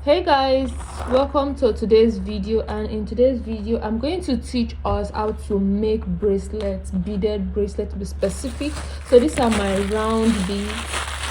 Hey guys, welcome to today's video. And in today's video I'm going to teach us how to make bracelets, beaded bracelet to be specific. So these are my round beads.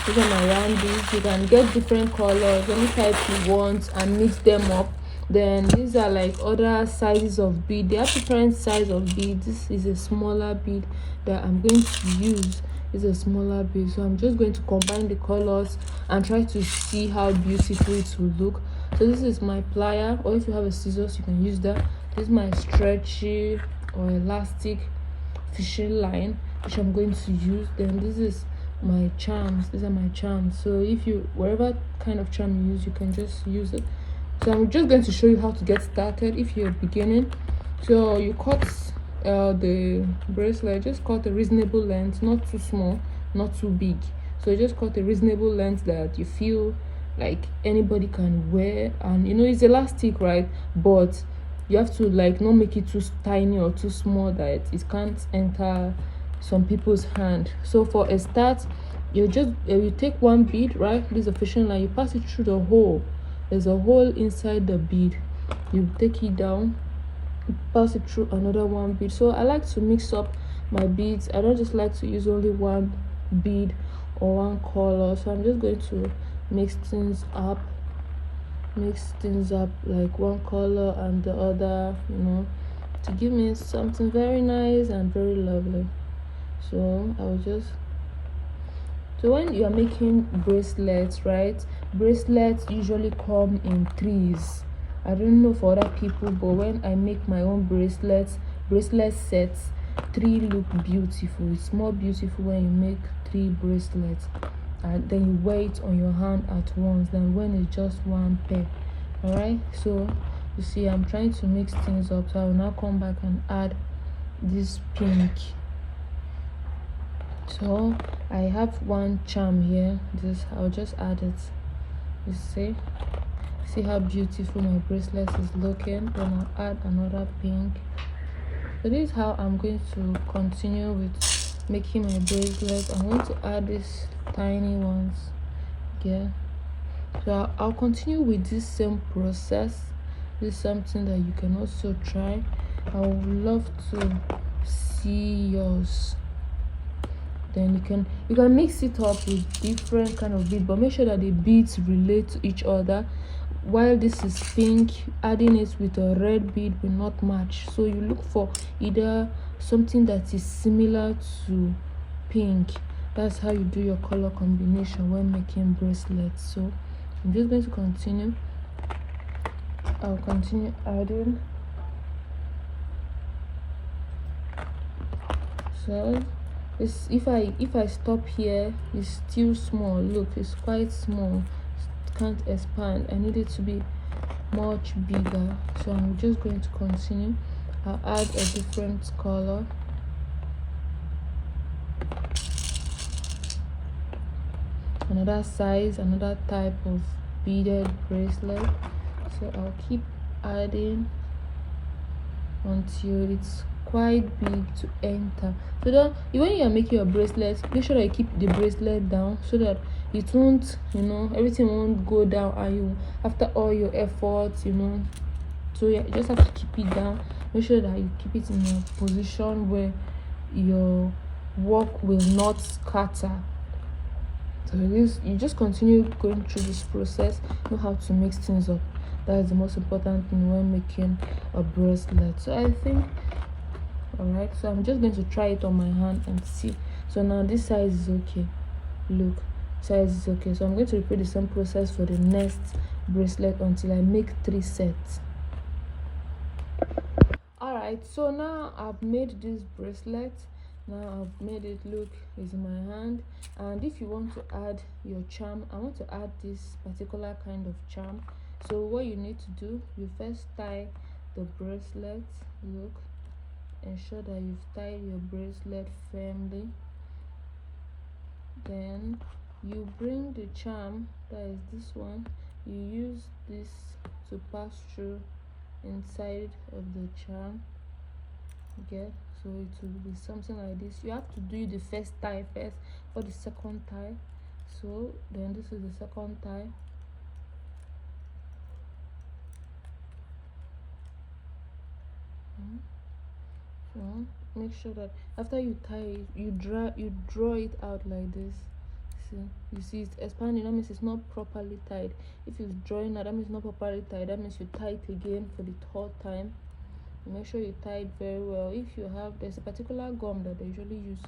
These are my round beads. You can get different colors, any type you want, and mix them up. Then these are like other sizes of bead. They have different size of bead. This is a smaller bead that I'm going to use. Is a smaller bead, so I'm just going to combine the colors and try to see how beautiful it will look. So this is my plier, or if you have a scissors you can use that. This is my stretchy or elastic fishing line, which I'm going to use. Then this is my charms. These are my charms, so if you, whatever kind of charm you use, you can just use it. So I'm just going to show you how to get started if you're beginning. So you cut the bracelet, just cut a reasonable length, not too small, not too big. So just cut a reasonable length that you feel like anybody can wear. And you know, it's elastic, right? But you have to like not make it too tiny or too small that it can't enter some people's hand. So for a start, you just you take one bead, right? This is a fishing line. You pass it through the hole. There's a hole inside the bead. You take it down, pass it through another one bead. So I like to mix up my beads. I don't just like to use only one bead or one color. So I'm just going to mix things up like one color and the other, you know, to give me something very nice and very lovely. So I'll just, so when you are making bracelets, right, bracelets usually come in threes. I don't know for other people, but when I make my own bracelet sets, three look beautiful. It's more beautiful when you make three bracelets and then you wear it on your hand at once than when it's just one pair. All right, so you see I'm trying to mix things up, so I will now come back and add this pink. So I have one charm here. This, I'll just add it. You see how beautiful my bracelet is looking. Then I'll add another pink. So this is how I'm going to continue with making my bracelet. I'm going to add these tiny ones. Yeah, so I'll continue with this same process. This is something that you can also try. I would love to see yours. Then you can mix it up with different kind of bead, but make sure that the beads relate to each other. While this is pink, adding it with a red bead will not match, so you look for either something that is similar to pink. That's how you do your color combination when making bracelets. So I'm just going to continue. I'll continue adding. So it's, if I stop here, it's still small. Look, it's quite small, it can't expand. I need it to be much bigger, so I'm just going to continue. I'll add a different color. Another size, another type of beaded bracelet. So I'll keep adding until it's quite big to enter. So that when you are making your bracelet, make sure that you keep the bracelet down so that it won't, you know, everything won't go down and you, after all your efforts, you know. So yeah, you just have to keep it down. Make sure that you keep it in a position where your work will not scatter. So this, you just continue going through this process. Know how to mix things up. That is the most important thing when making a bracelet. So I think, all right, so I'm just going to try it on my hand and see. So now this size is okay. Look, size is okay. So I'm going to repeat the same process for the next bracelet until I make 3 sets. All right, so now I've made this bracelet. Now I've made it, look, it's in my hand. And if you want to add your charm, I want to add this particular kind of charm. So what you need to do, you first tie the bracelet. Look, ensure that you've tied your bracelet firmly. Then you bring the charm, that is this one, you use this to pass through inside of the charm. Okay, so it will be something like this. You have to do the first tie first for the second tie. So then this is the second tie. Make sure that after you tie it, you draw it out like this. See, you see it's expanding, that means it's not properly tied. If it's drawing out, that means it's not properly tied. That means you tie it again for the third time. Make sure you tie it very well. If you have, there's a particular gum that they usually use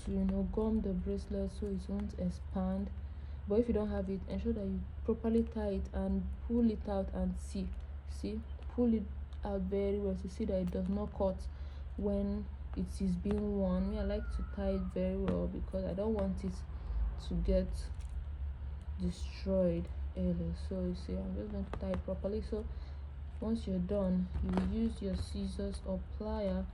to, you know, gum the bracelet so it won't expand. But if you don't have it, ensure that you properly tie it and pull it out and see, pull it out very well to see that it does not cut when it is being worn. Me, I like to tie it very well because I don't want it to get destroyed early. So you see, I'm just going to tie it properly. So once you're done, you will use your scissors or plier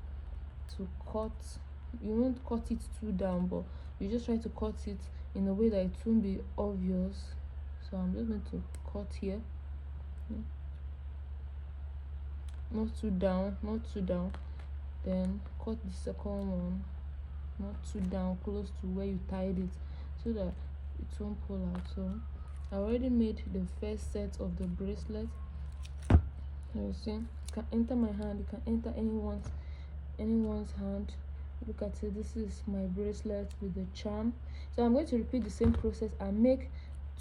to cut. You won't cut it too down, but you just try to cut it in a way that it won't be obvious. So I'm just going to cut here, not too down, then cut the second one, not too down, close to where you tied it, so that it won't pull out. So I already made the first set of the bracelet. You see, it can enter my hand, it can enter anyone's hand. Look at it, this is my bracelet with the charm. So I'm going to repeat the same process and make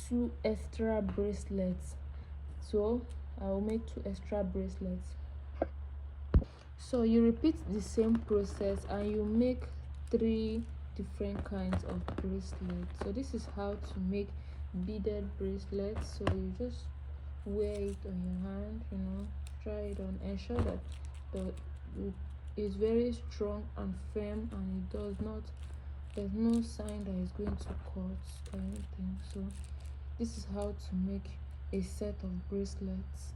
2 extra bracelets. So I will make 2 extra bracelets. So you repeat the same process and you make 3 different kinds of bracelets. So this is how to make beaded bracelets. So you just wear it on your hand, you know, try it on, ensure that it's very strong and firm and it does not, there's no sign that it's going to cut or anything. So this is how to make a set of bracelets.